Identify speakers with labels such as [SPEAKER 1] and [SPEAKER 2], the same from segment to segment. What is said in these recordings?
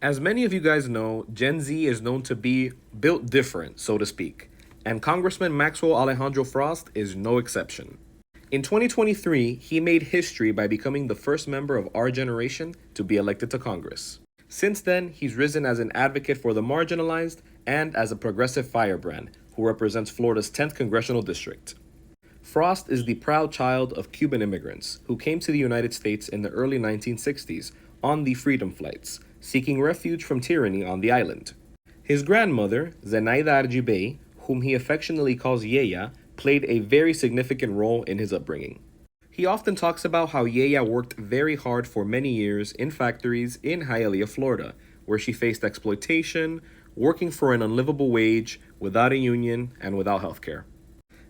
[SPEAKER 1] As many of you guys know, Gen Z is known to be built different, so to speak, and Congressman Maxwell Alejandro Frost is no exception. In 2023, he made history by becoming the first member of our generation to be elected to Congress. Since then, he's risen as an advocate for the marginalized and as a progressive firebrand who represents Florida's 10th congressional district. Frost is the proud child of Cuban immigrants who came to the United States in the early 1960s on the Freedom Flights, seeking refuge from tyranny on the island. His grandmother, Zenaida Argibay, whom he affectionately calls Yeya, played a very significant role in his upbringing. He often talks about how Yeya worked very hard for many years in factories in Hialeah, Florida, where she faced exploitation, working for an unlivable wage, without a union, and without health care.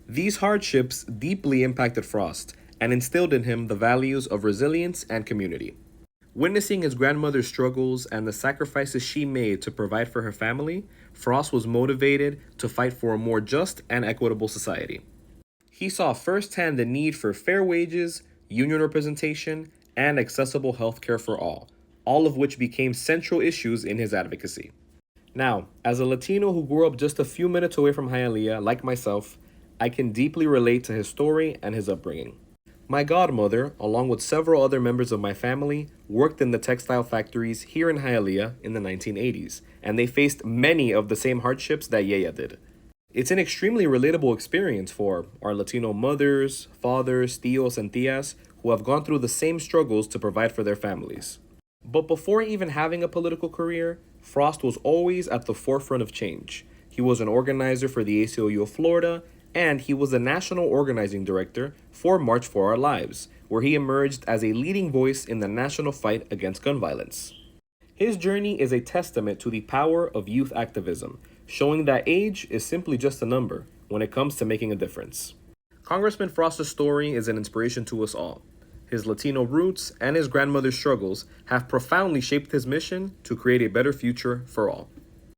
[SPEAKER 1] These hardships deeply impacted Frost and instilled in him the values of resilience and community. Witnessing his grandmother's struggles and the sacrifices she made to provide for her family, Frost was motivated to fight for a more just and equitable society. He saw firsthand the need for fair wages, union representation, and accessible health care for all of which became central issues in his advocacy. Now, as a Latino who grew up just a few minutes away from Hialeah, like myself, I can deeply relate to his story and his upbringing. My godmother, along with several other members of my family, worked in the textile factories here in Hialeah in the 1980s, and they faced many of the same hardships that Yeya did. It's an extremely relatable experience for our Latino mothers, fathers, tios, and tias who have gone through the same struggles to provide for their families. But before even having a political career, Frost was always at the forefront of change. He was an organizer for the ACLU of Florida, and he was the national organizing director for March for Our Lives, where he emerged as a leading voice in the national fight against gun violence. His journey is a testament to the power of youth activism, showing that age is simply just a number when it comes to making a difference. Congressman Frost's story is an inspiration to us all. His Latino roots and his grandmother's struggles have profoundly shaped his mission to create a better future for all.